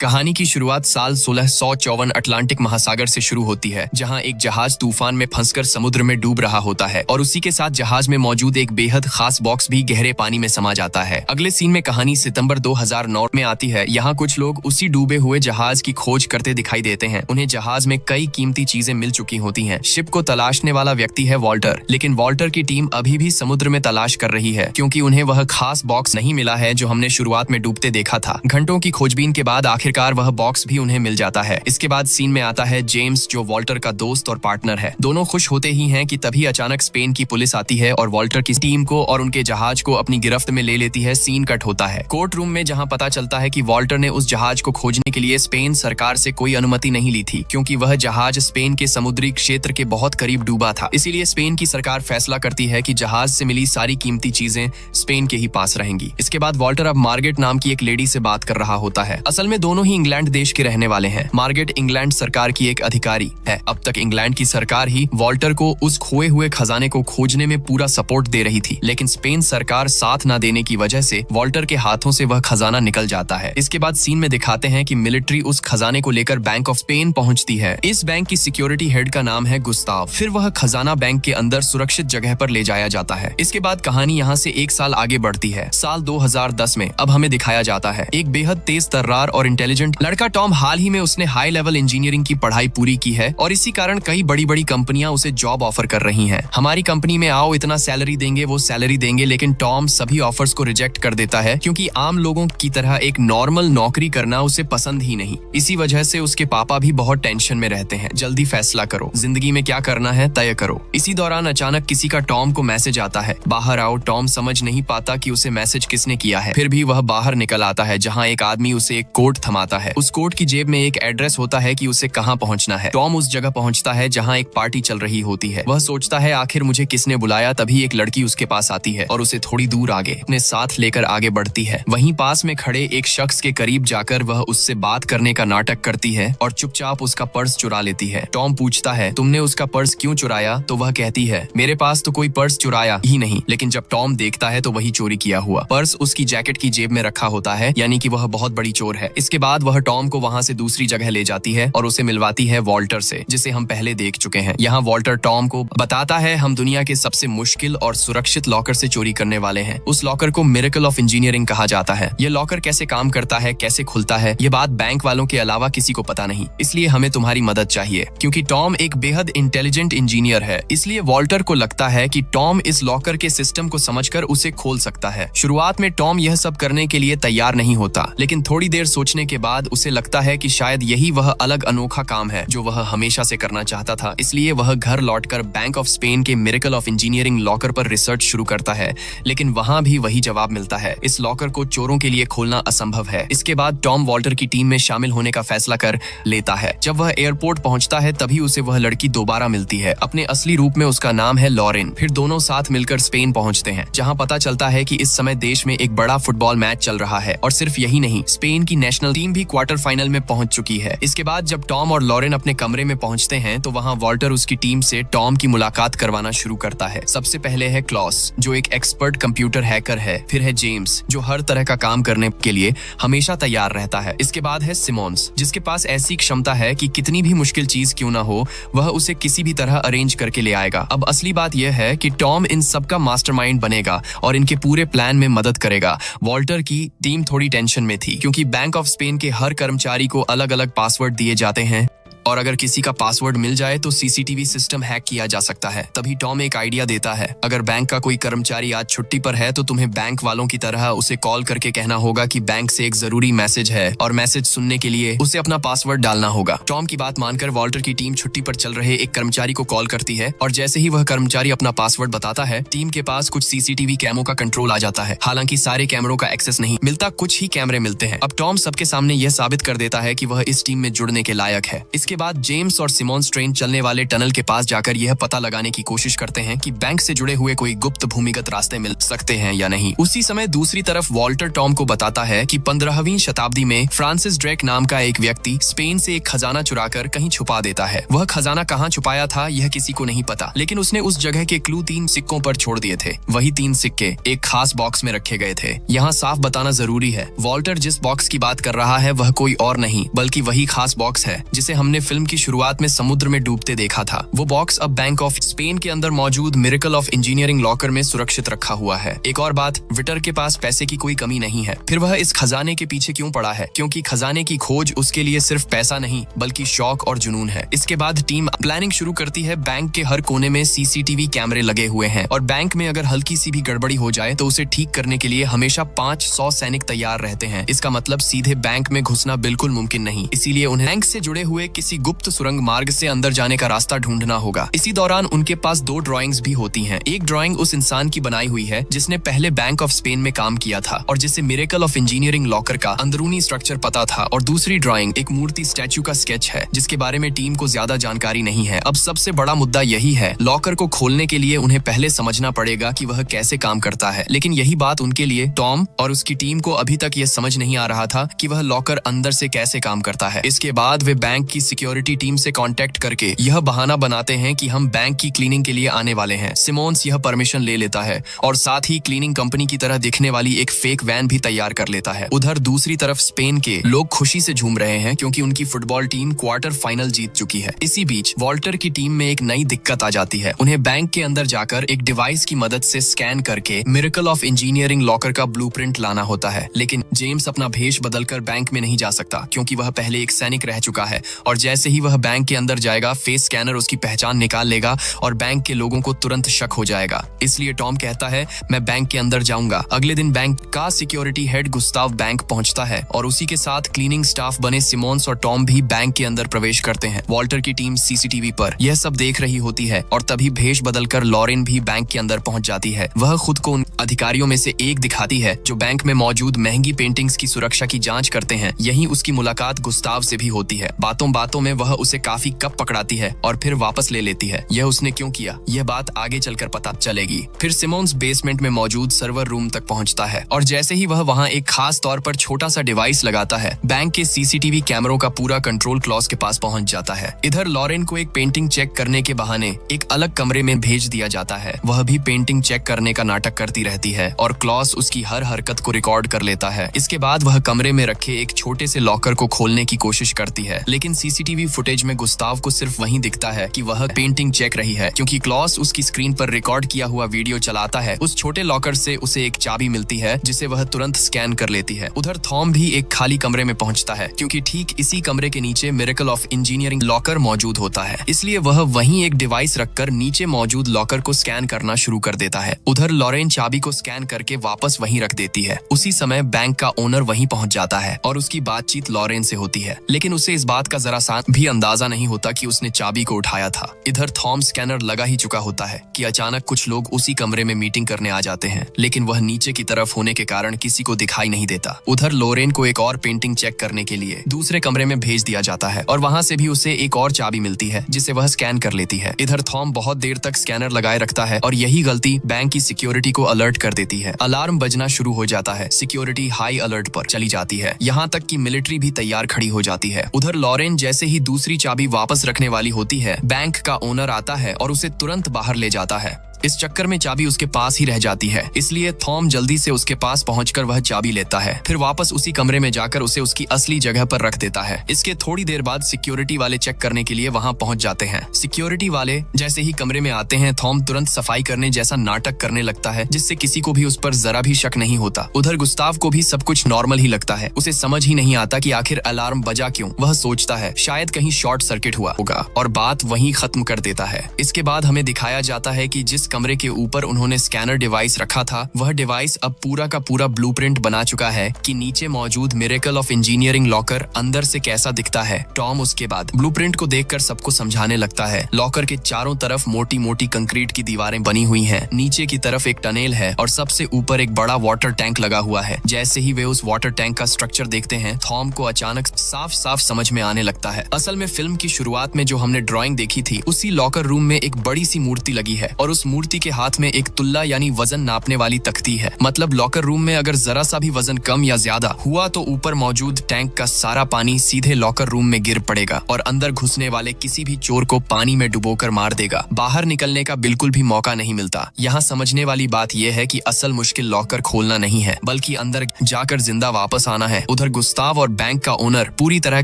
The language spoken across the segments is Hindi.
कहानी की शुरुआत साल 1654 अटलांटिक महासागर से शुरू होती है, जहां एक जहाज तूफान में फंसकर समुद्र में डूब रहा होता है और उसी के साथ जहाज में मौजूद एक बेहद खास बॉक्स भी गहरे पानी में समा जाता है। अगले सीन में कहानी सितंबर 2009 में आती है। यहाँ कुछ लोग उसी डूबे हुए जहाज की खोज करते दिखाई देते हैं। उन्हें जहाज में कई कीमती चीजें मिल चुकी होती हैं। शिप को तलाशने वाला व्यक्ति है वॉल्टर, लेकिन वॉल्टर की टीम अभी भी समुद्र में तलाश कर रही है, क्योंकि उन्हें वह खास बॉक्स नहीं मिला है जो हमने शुरुआत में डूबते देखा था। घंटों की खोजबीन के बाद आखिरकार वह बॉक्स भी उन्हें मिल जाता है। इसके बाद सीन में आता है जेम्स, जो वॉल्टर का दोस्त और पार्टनर है। दोनों खुश होते ही हैं कि तभी अचानक स्पेन की पुलिस आती है और वॉल्टर की टीम को और उनके जहाज को अपनी गिरफ्त में ले लेती है। सीन कट होता है कोर्ट रूम में, जहां पता चलता है कि वॉल्टर ने उस जहाज को खोजने के लिए स्पेन सरकार से कोई अनुमति नहीं ली थी, क्योंकि वह जहाज स्पेन के समुद्री क्षेत्र के बहुत करीब डूबा था। इसीलिए स्पेन की सरकार फैसला करती है कि जहाज से मिली सारी कीमती चीजें स्पेन के ही पास रहेंगी। इसके बाद वॉल्टर अब मार्गेट नाम की एक लेडी से बात कर रहा होता है। असल में दोनों ही इंग्लैंड देश के रहने वाले हैं। मार्गेट इंग्लैंड सरकार की एक अधिकारी है। अब तक इंग्लैंड की सरकार ही वॉल्टर को उस खोए हुए खजाने को खोजने में पूरा सपोर्ट दे रही थी, लेकिन स्पेन सरकार साथ न देने की वजह से वॉल्टर के हाथों से वह खजाना निकल जाता है। इसके बाद सीन में दिखाते हैं कि मिलिट्री उस खजाने को लेकर बैंक ऑफ स्पेन पहुंचती है। इस बैंक की सिक्योरिटी हेड का नाम है गुस्ताव। फिर वह खजाना बैंक के अंदर सुरक्षित जगह पर ले जाया जाता है। इसके बाद कहानी यहाँ से एक साल आगे बढ़ती है। साल 2010 में अब हमें दिखाया जाता है एक बेहद तेज तर्रार और इंटेलिजेंट लड़का टॉम। हाल ही में उसने हाई लेवल इंजीनियरिंग की पढ़ाई पूरी की है और इसी कारण कई बड़ी बड़ी कंपनियां उसे जॉब ऑफर कर रही हैं। हमारी कंपनी में आओ, इतना सैलरी देंगे, वो सैलरी देंगे, लेकिन टॉम सभी ऑफर्स को रिजेक्ट कर देता है, क्योंकि आम लोगों की तरह एक नॉर्मल नौकरी करना उसे पसंद ही नहीं। इसी वजह से उसके पापा भी बहुत टेंशन में रहते हैं। जल्दी फैसला करो, जिंदगी में क्या करना है तय करो। इसी दौरान अचानक किसी का टॉम को मैसेज आता है, बाहर आओ। टॉम समझ नहीं पाता कि उसे मैसेज किसने किया है। फिर भी वह बाहर निकल आता है, जहाँ एक आदमी उसे एक कोट थमाता है। उस कोट की जेब में एक एड्रेस होता है कि उसे कहाँ पहुंचना है। टॉम उस जगह पहुंचता है जहाँ एक पार्टी चल रही होती है। वह सोचता है आखिर मुझे किसने बुलाया। तभी एक लड़की उसके पास आती है और उसे थोड़ी दूर आगे अपने साथ लेकर आगे बढ़ती है। वहीं पास में खड़े एक शख्स के करीब जाकर वह उससे बात करने का नाटक करती है और चुपचाप उसका पर्स चुरा लेती है। टॉम पूछता है, तुमने उसका पर्स क्यों चुराया? तो वह कहती है, मेरे पास तो कोई पर्स चुराया ही नहीं। लेकिन जब टॉम देखता है तो वही चोरी किया हुआ पर्स उसकी जैकेट की जेब में रखा होता है, यानी कि वह बहुत बड़ी चोर है। इसके बाद वह टॉम को वहां से दूसरी जगह ले जाती है और उसे मिलवाती है वॉल्टर से, जिसे हम पहले देख चुके हैं। यहाँ वॉल्टर टॉम को बताता है, हम दुनिया के सबसे मुश्किल और सुरक्षित लॉकर से चोरी करने वाले हैं। उस लॉकर को मिरेकल ऑफ इंजीनियरिंग कहा जाता है। ये लॉकर कैसे काम करता है, कैसे खुलता है, ये बात बैंक वालों के अलावा किसी को पता नहीं। इसलिए हमें तुम्हारी मदद चाहिए, क्योंकि टॉम एक बेहद इंटेलिजेंट इंजीनियर है। इसलिए वॉल्टर को लगता है कि टॉम इस लॉकर के सिस्टम को समझकर उसे खोल सकता है। शुरुआत में टॉम यह सब करने के लिए तैयार नहीं होता, लेकिन थोड़ी देर सोचने के बाद उसे लगता है कि शायद यही वह अलग अनोखा काम है जो वह हमेशा से करना चाहता था। इसलिए वह घर लौटकर बैंक ऑफ स्पेन के मिरेकल ऑफ इंजीनियरिंग लॉकर पर रिसर्च शुरू करता है, लेकिन वहां भी वही जवाब मिलता है, इस लॉकर को चोरों के लिए खोलना असंभव है। इसके बाद टॉम वॉल्टर की टीम में शामिल होने का फैसला कर लेता है। जब वह एयरपोर्ट पहुंचता है तभी उसे वह लड़की दोबारा मिलती है, अपने असली रूप में। उसका नाम है लॉरेन। फिर दोनों साथ मिलकर स्पेन पहुंचते हैं, जहां पता चलता है कि इस समय देश में एक बड़ा फुटबॉल मैच चल रहा है। और सिर्फ यही नहीं, स्पेन की नेशनल टीम भी क्वार्टर फाइनल में पहुंच चुकी है। इसके बाद जब टॉम और लॉरेन अपने कमरे में पहुंचते हैं तो वहां वॉल्टर उसकी टीम से टॉम की मुलाकात करवाना शुरू करता है। सबसे पहले है क्लॉस, जो एक एक्सपर्ट कंप्यूटर हैकर है। फिर है जेम्स, जो हर तरह का काम करने के लिए हमेशा तैयार रहता है। इसके बाद है सिमोन्स, जिसके पास ऐसी क्षमता है कि कितनी भी मुश्किल चीज क्यों ना हो, वह उसे किसी भी तरह अरेंज करके ले आएगा। अब असली बात यह है कि टॉम इन सबका मास्टरमाइंड बनेगा और इनके पूरे प्लान में मदद करेगा। वॉल्टर की टीम थोड़ी टेंशन में थी, क्योंकि बैंक ऑफ स्पेन के हर कर्मचारी को अलग अलग पासवर्ड दिए जाते हैं और अगर किसी का पासवर्ड मिल जाए तो सीसीटीवी सिस्टम हैक किया जा सकता है। तभी टॉम एक आइडिया देता है, अगर बैंक का कोई कर्मचारी आज छुट्टी पर है तो तुम्हें बैंक वालों की तरह उसे कॉल करके कहना होगा कि बैंक से एक जरूरी मैसेज है और मैसेज सुनने के लिए उसे अपना पासवर्ड डालना होगा। टॉम की बात मानकर वॉल्टर की टीम छुट्टी पर चल रहे एक कर्मचारी को कॉल करती है और जैसे ही वह कर्मचारी अपना पासवर्ड बताता है, टीम के पास कुछ सीसीटीवी कैमरों का कंट्रोल आ जाता है। हालांकि सारे कैमरों का एक्सेस नहीं मिलता, कुछ ही कैमरे मिलते हैं। अब टॉम सबके सामने यह साबित कर देता है कि वह इस टीम में जुड़ने के लायक है। इसके बाद जेम्स और सिमोन्स ट्रेन चलने वाले टनल के पास जाकर यह पता लगाने की कोशिश करते हैं कि बैंक से जुड़े हुए कोई गुप्त भूमिगत रास्ते मिल सकते हैं या नहीं। उसी समय दूसरी तरफ वॉल्टर टॉम को बताता है कि 15वीं शताब्दी में फ्रांसिस ड्रेक नाम का एक व्यक्ति स्पेन से एक खजाना चुराकर कहीं छुपा देता है। वह खजाना कहाँ छुपाया था यह किसी को नहीं पता, लेकिन उसने उस जगह के क्लू 3 सिक्कों पर छोड़ दिए थे। वही 3 सिक्के एक खास बॉक्स में रखे गए थे। यहाँ साफ बताना जरूरी है, वॉल्टर जिस बॉक्स की बात कर रहा है वह कोई और नहीं बल्कि वही खास बॉक्स है जिसे हमने फिल्म की शुरुआत में समुद्र में डूबते देखा था। वो बॉक्स अब बैंक ऑफ स्पेन के अंदर मौजूद मिरेकल ऑफ इंजीनियरिंग लॉकर में सुरक्षित रखा हुआ है। एक और बात, विटर के पास पैसे की कोई कमी नहीं है। फिर वह इस खजाने के पीछे क्यों पड़ा है? क्योंकि खजाने की खोज उसके लिए सिर्फ पैसा नहीं बल्कि शौक और जुनून है। इसके बाद टीम प्लानिंग शुरू करती है। बैंक के हर कोने में सीसीटीवी कैमरे लगे हुए हैं और बैंक में अगर हल्की सी भी गड़बड़ी हो जाए तो उसे ठीक करने के लिए हमेशा 500 सैनिक तैयार रहते हैं। इसका मतलब सीधे बैंक में घुसना बिल्कुल मुमकिन नहीं, इसीलिए उन्हें बैंक से जुड़े हुए किसी गुप्त सुरंग मार्ग से अंदर जाने का रास्ता ढूंढना होगा। इसी दौरान उनके पास 2 ड्राइंग्स भी होती हैं। एक ड्राइंग उस इंसान की बनाई हुई है जिसने पहले बैंक ऑफ स्पेन में काम किया था और जिसे मिरेकल ऑफ इंजीनियरिंग लॉकर का अंदरूनी स्ट्रक्चर पता था, और दूसरी ड्राइंग एक मूर्ति स्टैचू का स्केच है जिसके बारे में टीम को ज्यादा जानकारी नहीं है। अब सबसे बड़ा मुद्दा यही है, लॉकर को खोलने के लिए उन्हें पहले समझना पड़ेगा कि वह कैसे काम करता है। लेकिन यही बात उनके लिए टॉम और उसकी टीम को अभी तक यह समझ नहीं आ रहा था कि वह लॉकर अंदर से कैसे काम करता है। इसके बाद वे बैंक की सिक्योरिटी टीम से कांटेक्ट करके यह बहाना बनाते हैं कि हम बैंक की क्लीनिंग के लिए आने वाले हैं। सिमोन्स यह परमिशन ले लेता है और साथ ही क्लीनिंग कंपनी की तरह दिखने वाली एक फेक वैन भी तैयार कर लेता है। उधर दूसरी तरफ स्पेन के लोग खुशी से झूम रहे हैं क्योंकि उनकी फुटबॉल टीम क्वार्टर फाइनल जीत चुकी है। इसी बीच वॉल्टर की टीम में एक नई दिक्कत आ जाती है। उन्हें बैंक के अंदर जाकर एक डिवाइस की मदद से स्कैन करके मिरेकल ऑफ इंजीनियरिंग लॉकर का ब्लूप्रिंट लाना होता है। लेकिन जेम्स अपना भेष बदलकर बैंक में नहीं जा सकता क्योंकि वह पहले एक सैनिक रह चुका है और जैसे ही वह बैंक के अंदर जाएगा फेस स्कैनर उसकी पहचान निकाल लेगा और बैंक के लोगों को तुरंत शक हो जाएगा। इसलिए टॉम कहता है मैं बैंक के अंदर जाऊंगा। अगले दिन बैंक का सिक्योरिटी हेड गुस्ताव बैंक पहुंचता है और उसी के साथ क्लीनिंग स्टाफ बने सिमोन्स और टॉम भी बैंक के अंदर प्रवेश करते हैं। वॉल्टर की टीम सीसीटीवी पर यह सब देख रही होती है और तभी भेष बदलकर लॉरेन भी बैंक के अंदर पहुंच जाती है। वह खुद को उन अधिकारियों में से एक दिखाती है जो बैंक में मौजूद महंगी पेंटिंग्स की सुरक्षा की जांच करते हैं। यही उसकी मुलाकात गुस्ताव से भी होती है। बातों बातों में वह उसे काफी कप पकड़ाती है और फिर वापस ले लेती है। यह उसने क्यों किया यह बात आगे चलकर पता चलेगी। फिर सिमोन्स बेसमेंट में मौजूद सर्वर रूम तक पहुंचता है और जैसे ही वह वहां एक खास तौर पर छोटा सा डिवाइस लगाता है बैंक के सीसीटीवी कैमरों का पूरा कंट्रोल क्लॉस के पास पहुंच जाता है। इधर लॉरेन को एक पेंटिंग चेक करने के बहाने एक अलग कमरे में भेज दिया जाता है। वह भी पेंटिंग चेक करने का नाटक करती रहती है और क्लॉस उसकी हर हरकत को रिकॉर्ड कर लेता है। इसके बाद वह कमरे में रखे एक छोटे से लॉकर को खोलने की कोशिश करती है, लेकिन सीसीटीवी फुटेज में गुस्ताव को सिर्फ वहीं दिखता है कि वह पेंटिंग चेक रही है। क्योंकि क्लॉस उसकी स्क्रीन पर रिकॉर्ड किया हुआ वीडियो चलाता है, उस छोटे लॉकर से उसे एक चाबी मिलती है जिसे वह तुरंत स्कैन कर लेती है। उधर थॉम भी एक खाली कमरे में पहुंचता है क्योंकि ठीक इसी कमरे के नीचे मिरेकल ऑफ इंजीनियरिंग लॉकर मौजूद होता है, इसलिए वह वहीं एक डिवाइस रखकर नीचे मौजूद लॉकर को स्कैन करना शुरू कर देता है। उधर लॉरेन चाबी को स्कैन करके वापस वहीं रख देती है। उसी समय बैंक का ओनर वहीं पहुंच जाता है और उसकी बातचीत लॉरेन से होती है, लेकिन उसे इस बात का जरा सा भी अंदाजा नहीं होता कि उसने चाबी को उठाया था। इधर थॉम स्कैनर लगा ही चुका होता है कि अचानक कुछ लोग उसी कमरे में मीटिंग करने आ जाते हैं, लेकिन वह नीचे की तरफ होने के कारण किसी को दिखाई नहीं देता। उधर लॉरेन को एक और पेंटिंग चेक करने के लिए दूसरे कमरे में भेज दिया जाता है और वहां से भी उसे एक और चाबी मिलती है जिसे वह स्कैन कर लेती है। इधर थॉम बहुत देर तक स्कैनर लगाए रखता है और यही गलती बैंक की सिक्योरिटी को अलर्ट कर देती है। अलार्म बजना शुरू हो जाता है, सिक्योरिटी हाई अलर्ट पर चली जाती है, यहाँ तक कि मिलिट्री भी तैयार खड़ी हो जाती है। उधर लॉरेन जैसे ही दूसरी चाबी वापस रखने वाली होती है, बैंक का ओनर आता है और उसे तुरंत बाहर ले जाता है। इस चक्कर में चाबी उसके पास ही रह जाती है, इसलिए थॉम जल्दी से उसके पास पहुंचकर वह चाबी लेता है, फिर वापस उसी कमरे में जाकर उसे उसकी असली जगह पर रख देता है। इसके थोड़ी देर बाद सिक्योरिटी वाले चेक करने के लिए वहां पहुंच जाते हैं। सिक्योरिटी वाले जैसे ही कमरे में आते हैं, थॉम तुरंत सफाई करने जैसा नाटक करने लगता है जिससे किसी को भी उस पर जरा भी शक नहीं होता। उधर गुस्ताव को भी सब कुछ नॉर्मल ही लगता है, उसे समझ ही नहीं आता कि आखिर अलार्म बजा क्यों। वह सोचता है शायद कहीं शॉर्ट सर्किट हुआ होगा और बात वहीं खत्म कर देता है। इसके बाद हमें दिखाया जाता है कि जिस कमरे के ऊपर उन्होंने स्कैनर डिवाइस रखा था, वह डिवाइस अब पूरा का पूरा ब्लूप्रिंट बना चुका है कि नीचे मौजूद मिरेकल ऑफ इंजीनियरिंग लॉकर अंदर से कैसा दिखता है। टॉम उसके बाद ब्लूप्रिंट को देखकर सबको समझाने लगता है। लॉकर के चारों तरफ मोटी मोटी कंक्रीट की दीवारें बनी हुई हैं, नीचे की तरफ एक टनेल है और सबसे ऊपर एक बड़ा वाटर टैंक लगा हुआ है। जैसे ही वे उस वाटर टैंक का स्ट्रक्चर देखते हैं, थॉम को अचानक साफ साफ समझ में आने लगता है। असल में फिल्म की शुरुआत में जो हमने ड्राइंग देखी थी, उसी लॉकर रूम में एक बड़ी सी मूर्ति लगी है और उस मूर्ति के हाथ में एक तुल्ला यानी वजन नापने वाली तख्ती है। मतलब लॉकर रूम में अगर जरा सा भी वजन कम या ज्यादा हुआ तो ऊपर मौजूद टैंक का सारा पानी सीधे लॉकर रूम में गिर पड़ेगा और अंदर घुसने वाले किसी भी चोर को पानी में डुबोकर मार देगा। बाहर निकलने का बिल्कुल भी मौका नहीं मिलता। यहाँ समझने वाली बात यह है कि असल मुश्किल लॉकर खोलना नहीं है, बल्कि अंदर जाकर जिंदा वापस आना है। उधर गुस्ताव और बैंक का ओनर पूरी तरह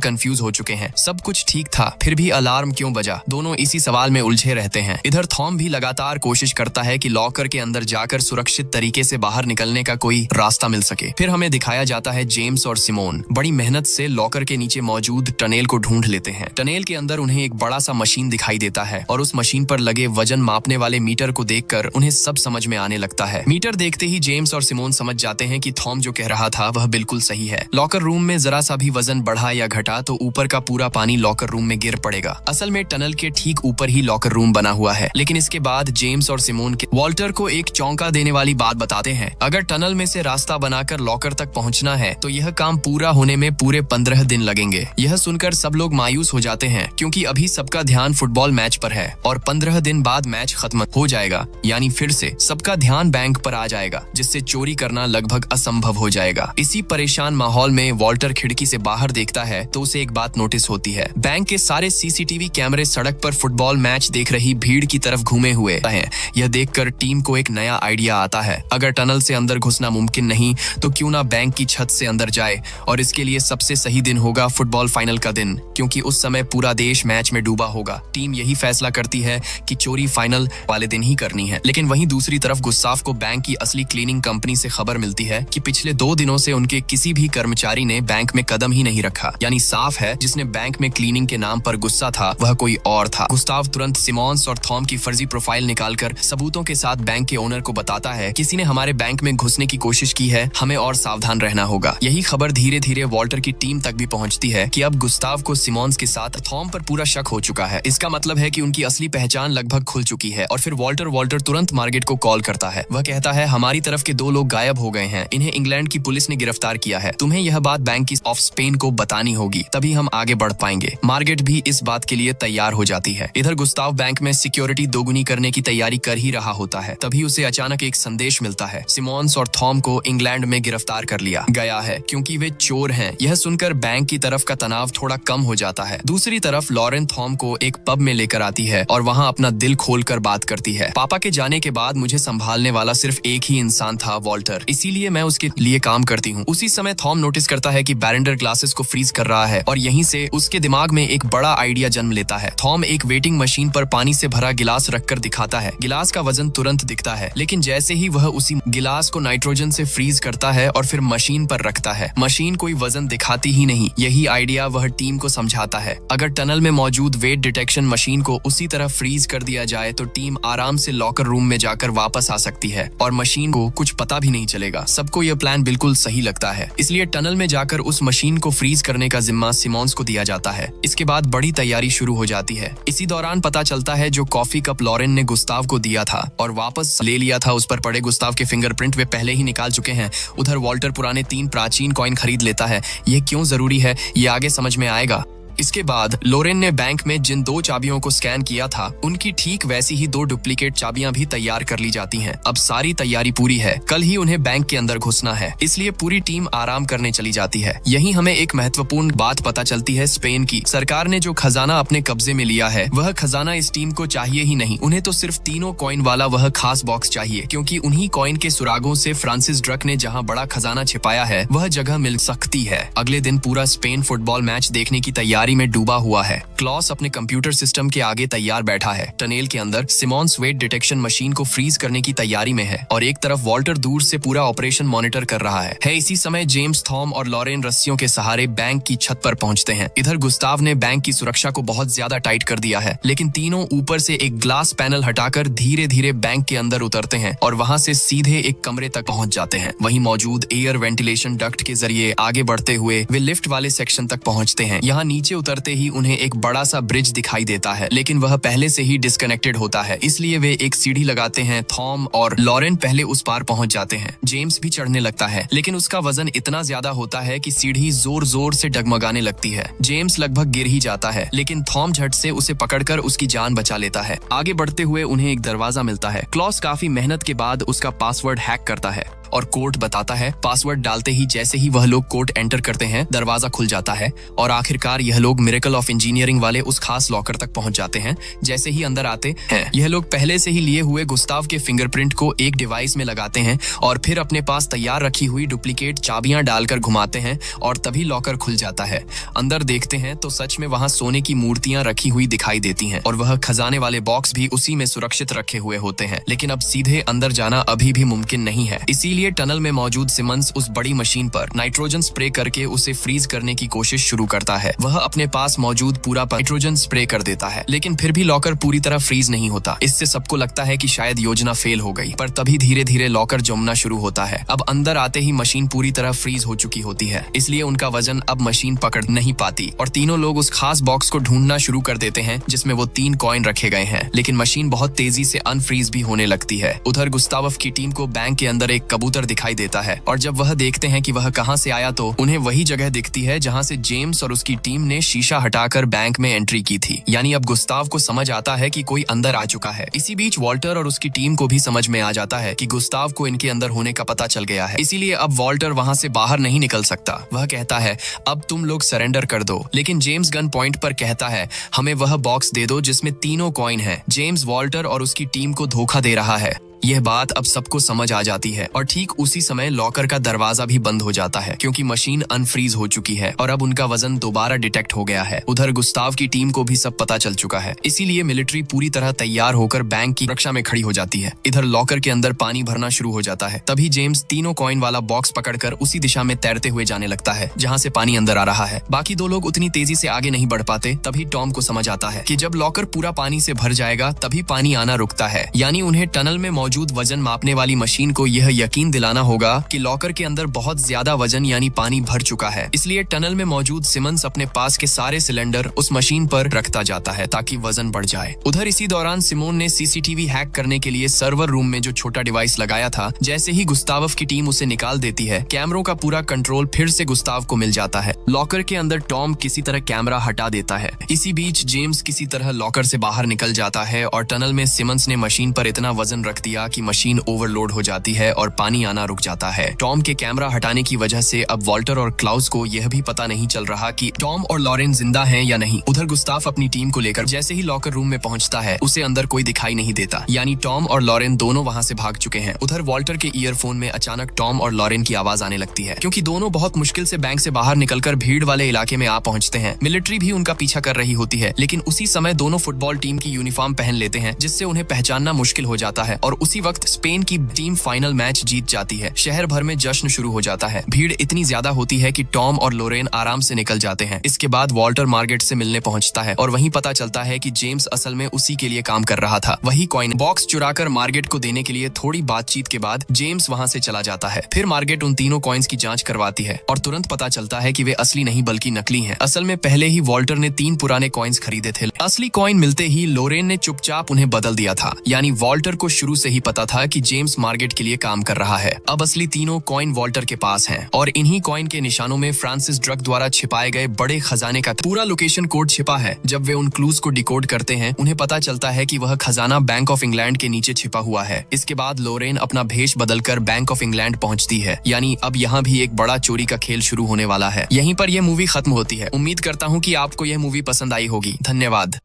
कंफ्यूज हो चुके हैं। सब कुछ ठीक था, फिर भी अलार्म क्यों बजा? दोनों इसी सवाल में उलझे रहते हैं। इधर थॉम भी लगातार कोशिश करता है कि लॉकर के अंदर जाकर सुरक्षित तरीके से बाहर निकलने का कोई रास्ता मिल सके। फिर हमें दिखाया जाता है जेम्स और सिमोन बड़ी मेहनत से लॉकर के नीचे मौजूद टनेल को ढूंढ लेते हैं। टनेल के अंदर उन्हें एक बड़ा सा मशीन दिखाई देता है और उस मशीन पर लगे वजन मापने वाले मीटर को देखकर उन्हें सब समझ में आने लगता है। मीटर देखते ही जेम्स और सिमोन समझ जाते हैं कि थॉम जो कह रहा था वह बिल्कुल सही है। लॉकर रूम में जरा सा भी वजन बढ़ा या घटा तो ऊपर का पूरा पानी लॉकर रूम में गिर पड़ेगा। असल में टनल के ठीक ऊपर ही लॉकर रूम बना हुआ है। लेकिन इसके बाद जेम्स और सिमोन के वॉल्टर को एक चौंका देने वाली बात बताते हैं। अगर टनल में से रास्ता बनाकर लॉकर तक पहुंचना है तो यह काम पूरा होने में पूरे 15 दिन लगेंगे। यह सुनकर सब लोग मायूस हो जाते हैं, क्योंकि अभी सबका ध्यान फुटबॉल मैच पर है और 15 दिन बाद मैच खत्म हो जाएगा, यानी फिर से सबका ध्यान बैंक पर आ जाएगा, जिससे चोरी करना लगभग असंभव हो जाएगा। इसी परेशान माहौल में वॉल्टर खिड़की से बाहर देखता है तो उसे एक बात नोटिस होती है। बैंक के सारे सीसीटीवी कैमरे सड़क पर फुटबॉल मैच देख रही भीड़ की तरफ घूमे हुए हैं। यह देखकर टीम को एक नया आइडिया आता है। अगर टनल से अंदर घुसना मुमकिन नहीं तो क्यों ना बैंक की छत से अंदर जाए, और इसके लिए सबसे सही दिन होगा फुटबॉल फाइनल का दिन, क्योंकि उस समय पूरा देश मैच में डूबा होगा। टीम यही फैसला करती है कि चोरी फाइनल वाले दिन ही करनी है। लेकिन वहीं दूसरी तरफ गुस्ताव को बैंक की असली क्लीनिंग कंपनी से खबर मिलती है कि पिछले 2 दिनों से उनके किसी भी कर्मचारी ने बैंक में कदम ही नहीं रखा। यानी साफ है जिसने बैंक में क्लीनिंग के नाम पर गुस्सा था वह कोई और था। गुस्ताव तुरंत सिमोन्स और थॉम की फर्जी प्रोफाइल निकालकर सबूतों के साथ बैंक के ओनर को बताता है, किसी ने हमारे बैंक में घुसने की कोशिश की है, हमें और सावधान रहना होगा। यही खबर धीरे धीरे वॉल्टर की टीम तक भी पहुंचती है कि अब गुस्ताव को सिमोन्स के साथ थॉम पर पूरा शक हो चुका है। इसका मतलब है कि उनकी असली पहचान लगभग खुल चुकी है। और फिर वॉल्टर तुरंत मार्गेट को कॉल करता है। वह कहता है, हमारी तरफ के 2 लोग गायब हो गए हैं, इन्हें इंग्लैंड की पुलिस ने गिरफ्तार किया है। तुम्हें यह बात बैंक ऑफ स्पेन को बतानी होगी, तभी हम आगे बढ़ पाएंगे। मार्गेट भी इस बात के लिए तैयार हो जाती है। इधर गुस्ताव बैंक में सिक्योरिटी दोगुनी करने की तैयारी कर ही रहा होता है। तभी उसे अचानक एक संदेश मिलता है, सिमोन्स और थॉम को इंग्लैंड में गिरफ्तार कर लिया गया है क्योंकि वे चोर हैं। यह सुनकर बैंक की तरफ का तनाव थोड़ा कम हो जाता है। दूसरी तरफ लॉरेन थॉम को एक पब में लेकर आती है और वहाँ अपना दिल खोलकर बात करती है। पापा के जाने के बाद मुझे संभालने वाला सिर्फ एक ही इंसान था, वॉल्टर, इसीलिए मैं उसके लिए काम करती हूँ। उसी समय थॉम नोटिस करता है कि बैरेंडर ग्लासेस को फ्रीज कर रहा है और यहीं से उसके दिमाग में एक बड़ा आइडिया जन्म लेता है। थॉम एक वेटिंग मशीन पर पानी से भरा गिलास रखकर दिखाता है। गिलास का वजन तुरंत दिखता है, लेकिन जैसे ही वह उसी गिलास को नाइट्रोजन से फ्रीज करता है और फिर मशीन पर रखता है, मशीन कोई वजन दिखाती ही नहीं। यही आइडिया वह टीम को समझाता है। अगर टनल में मौजूद वेट डिटेक्शन मशीन को उसी तरह फ्रीज कर दिया जाए तो टीम आराम से लॉकर रूम में जाकर वापस आ सकती है और मशीन को कुछ पता भी नहीं चलेगा। सबको यह प्लान बिल्कुल सही लगता है, इसलिए टनल में जाकर उस मशीन को फ्रीज करने का जिम्मा सिमोन्स को दिया जाता है। इसके बाद बड़ी तैयारी शुरू हो जाती है। इसी दौरान पता चलता है जो कॉफी कप लॉरेन ने गुस्ताव को दिया था और वापस ले लिया था, उस पर पड़े गुस्ताव के फिंगरप्रिंट वे पहले ही निकाल चुके हैं। उधर वॉल्टर पुराने 3 प्राचीन कॉइन खरीद लेता है। यह क्यों जरूरी है ये आगे समझ में आएगा। इसके बाद लोरेन ने बैंक में जिन 2 चाबियों को स्कैन किया था उनकी ठीक वैसी ही 2 डुप्लीकेट चाबियां भी तैयार कर ली जाती हैं। अब सारी तैयारी पूरी है, कल ही उन्हें बैंक के अंदर घुसना है, इसलिए पूरी टीम आराम करने चली जाती है। यहीं हमें एक महत्वपूर्ण बात पता चलती है स्पेन की। सरकार ने जो खजाना अपने कब्जे में लिया है वह खजाना इस टीम को चाहिए ही नहीं। उन्हें तो सिर्फ 3 कॉइन वाला वह खास बॉक्स चाहिए, क्योंकि उन्हीं कॉइन के सुरागों से फ्रांसिस ड्रक ने जहाँ बड़ा खजाना छिपाया है वह जगह मिल सकती है। अगले दिन पूरा स्पेन फुटबॉल मैच देखने की तैयारी तैयारी में डूबा हुआ है। क्लॉस अपने कंप्यूटर सिस्टम के आगे तैयार बैठा है। टनेल के अंदर सिमोन्स वेट डिटेक्शन मशीन को फ्रीज करने की तैयारी में है और एक तरफ वॉल्टर दूर से पूरा ऑपरेशन मॉनिटर कर रहा है। इसी समय जेम्स, थॉम और लॉरेन रस्सियों के सहारे बैंक की छत पर पहुंचते हैं। इधर गुस्ताव ने बैंक की सुरक्षा को बहुत ज्यादा टाइट कर दिया है, लेकिन तीनों ऊपर से एक ग्लास पैनल हटाकर धीरे धीरे बैंक के अंदर उतरते हैं और वहां से सीधे एक कमरे तक पहुंच जाते हैं। वहीं मौजूद एयर वेंटिलेशन डक्ट के जरिए आगे बढ़ते हुए वे लिफ्ट वाले सेक्शन तक पहुंचते हैं। यहाँ नीचे उतरते ही उन्हें एक बड़ा सा ब्रिज दिखाई देता है, लेकिन वह पहले से ही डिस्कनेक्टेड होता है, इसलिए वे एक सीढ़ी लगाते हैं। थॉम और लॉरेन पहले उस पार पहुंच जाते हैं। जेम्स भी चढ़ने लगता है, लेकिन उसका वजन इतना ज्यादा होता है कि सीढ़ी जोर जोर से डगमगाने लगती है। जेम्स लगभग गिर ही जाता है, लेकिन थॉम झट से उसे पकड़कर उसकी जान बचा लेता है। आगे बढ़ते हुए उन्हें एक दरवाजा मिलता है। क्लॉस काफी मेहनत के बाद उसका पासवर्ड हैक करता है और कोड बताता है। पासवर्ड डालते ही जैसे ही वह लोग कोड एंटर करते हैं, दरवाजा खुल जाता है और आखिरकार यह लोग मिरेकल ऑफ इंजीनियरिंग वाले उस खास लॉकर तक पहुंच जाते हैं। जैसे ही अंदर आते हैं, यह लोग पहले से ही लिए हुए गुस्ताव के फिंगरप्रिंट को एक डिवाइस में लगाते हैं और फिर अपने पास तैयार रखी हुई डुप्लीकेट चाबियां डालकर घुमाते हैं और तभी लॉकर खुल जाता है। अंदर देखते हैं तो सच में वहां सोने की मूर्तियां रखी हुई दिखाई देती हैं और वह खजाने वाले बॉक्स भी उसी में सुरक्षित रखे हुए होते हैं। लेकिन अब सीधे अंदर जाना अभी भी मुमकिन नहीं है, इसीलिए टनल में मौजूद सिमंस उस बड़ी मशीन पर नाइट्रोजन स्प्रे करके उसे फ्रीज करने की कोशिश शुरू करता है। वह अपने पास मौजूद पूरा नाइट्रोजन स्प्रे कर देता है, लेकिन फिर भी लॉकर पूरी तरह फ्रीज नहीं होता। इससे सबको लगता है कि शायद योजना फेल हो गई, पर तभी धीरे धीरे लॉकर जमना शुरू होता है। अब अंदर आते ही मशीन पूरी तरह फ्रीज हो चुकी होती है, इसलिए उनका वजन अब मशीन पकड़ नहीं पाती और तीनों लोग उस खास बॉक्स को ढूंढना शुरू कर देते हैं जिसमें वो 3 कॉइन रखे गए हैं। लेकिन मशीन बहुत तेजी से अनफ्रीज भी होने लगती है। उधर गुस्ताव की टीम को बैंक के अंदर एक कबूतर दिखाई देता है और जब वह देखते हैं कि वह कहां से आया तो उन्हें वही जगह दिखती है जहां से जेम्स और उसकी टीम ने शीशा हटाकर बैंक में एंट्री की थी। यानी अब गुस्ताव को समझ आता है कि कोई अंदर आ चुका है। इसी बीच वॉल्टर और उसकी टीम को भी समझ में आ जाता है कि गुस्ताव को इनके अंदर होने का पता चल गया है, इसीलिए अब वॉल्टर वहां से बाहर नहीं निकल सकता। वह कहता है अब तुम लोग सरेंडर कर दो, लेकिन जेम्स गन पॉइंट पर कहता है हमें वह बॉक्स दे दो जिसमें 3 कॉइन है। जेम्स वॉल्टर और उसकी टीम को धोखा दे रहा है। यह बात अब सबको समझ आ जाती है और ठीक उसी समय लॉकर का दरवाजा भी बंद हो जाता है क्योंकि मशीन अनफ्रीज हो चुकी है और अब उनका वजन दोबारा डिटेक्ट हो गया है। उधर गुस्ताव की टीम को भी सब पता चल चुका है, इसीलिए मिलिट्री पूरी तरह तैयार होकर बैंक की रक्षा में खड़ी हो जाती है। इधर लॉकर के अंदर पानी भरना शुरू हो जाता है। तभी जेम्स 3 कॉइन वाला बॉक्स पकड़कर उसी दिशा में तैरते हुए जाने लगता है जहाँ से पानी अंदर आ रहा है। बाकी 2 लोग उतनी तेजी से आगे नहीं बढ़ पाते। तभी टॉम को समझ आता है कि जब लॉकर पूरा पानी से भर जाएगा तभी पानी आना रुकता है। यानी उन्हें टनल में मौजूद वजन मापने वाली मशीन को यह यकीन दिलाना होगा कि लॉकर के अंदर बहुत ज्यादा वजन यानी पानी भर चुका है। इसलिए टनल में मौजूद सिमंस अपने पास के सारे सिलेंडर उस मशीन पर रखता जाता है ताकि वजन बढ़ जाए। उधर इसी दौरान सिमोन ने सीसीटीवी हैक करने के लिए सर्वर रूम में जो छोटा डिवाइस लगाया था, जैसे ही गुस्ताव की टीम उसे निकाल देती है, कैमरों का पूरा कंट्रोल फिर से गुस्ताव को मिल जाता है। लॉकर के अंदर टॉम किसी तरह कैमरा हटा देता है। इसी बीच जेम्स किसी तरह लॉकर से बाहर निकल जाता है और टनल में सिमंस ने मशीन पर इतना वजन रख दिया कि मशीन ओवरलोड हो जाती है और पानी आना रुक जाता है। टॉम के कैमरा हटाने की वजह से अब वॉल्टर और क्लाउस को यह भी पता नहीं चल रहा कि टॉम और लॉरेन जिंदा हैं या नहीं। उधर गुस्ताव अपनी टीम को लेकर जैसे ही लॉकर रूम में पहुंचता है, उसे अंदर कोई दिखाई नहीं देता, यानी टॉम और लॉरेन दोनों वहां से भाग चुके हैं। उधर वॉल्टर के ईयरफोन में अचानक टॉम और लॉरेन की आवाज आने लगती है क्योंकि दोनों बहुत मुश्किल से बैंक से बाहर निकलकर भीड़ वाले इलाके में आ पहुंचते हैं। मिलिट्री भी उनका पीछा कर रही होती है, लेकिन उसी समय दोनों फुटबॉल टीम की यूनिफॉर्म पहन लेते हैं जिससे उन्हें पहचानना मुश्किल हो जाता है और उसी वक्त स्पेन की टीम फाइनल मैच जीत जाती है। शहर भर में जश्न शुरू हो जाता है। भीड़ इतनी ज्यादा होती है कि टॉम और लोरेन आराम से निकल जाते हैं। इसके बाद वॉल्टर मार्गेट से मिलने पहुंचता है और वहीं पता चलता है कि जेम्स असल में उसी के लिए काम कर रहा था। वही कॉइन बॉक्स चुराकर मार्गेट को देने के लिए थोड़ी बातचीत के बाद जेम्स वहां से चला जाता है। फिर मार्गेट उन 3 कॉइन्स की जांच करवाती है और तुरंत पता चलता है कि वे असली नहीं बल्कि नकली हैं। असल में पहले ही वॉल्टर ने 3 पुराने कॉइन्स खरीदे थे। असली कॉइन मिलते ही लोरेन ने चुपचाप उन्हें बदल दिया था, यानी वॉल्टर को शुरू से ही पता था कि जेम्स मार्गेट के लिए काम कर रहा है। अब असली 3 कॉइन वॉल्टर के पास हैं और इन्हीं कॉइन के निशानों में फ्रांसिस ड्रग द्वारा छिपाए गए बड़े खजाने का पूरा लोकेशन कोड छिपा है। जब वे उन क्लूज को डिकोड करते हैं, उन्हें पता चलता है कि वह खजाना बैंक ऑफ इंग्लैंड के नीचे छिपा हुआ है। इसके बाद लोरेन अपना भेष बदलकर बैंक ऑफ इंग्लैंड पहुंचती है, यानी अब यहाँ भी एक बड़ा चोरी का खेल शुरू होने वाला है। यहीं पर यह मूवी खत्म होती है। उम्मीद करता हूँ कि आपको यह मूवी पसंद आई होगी। धन्यवाद।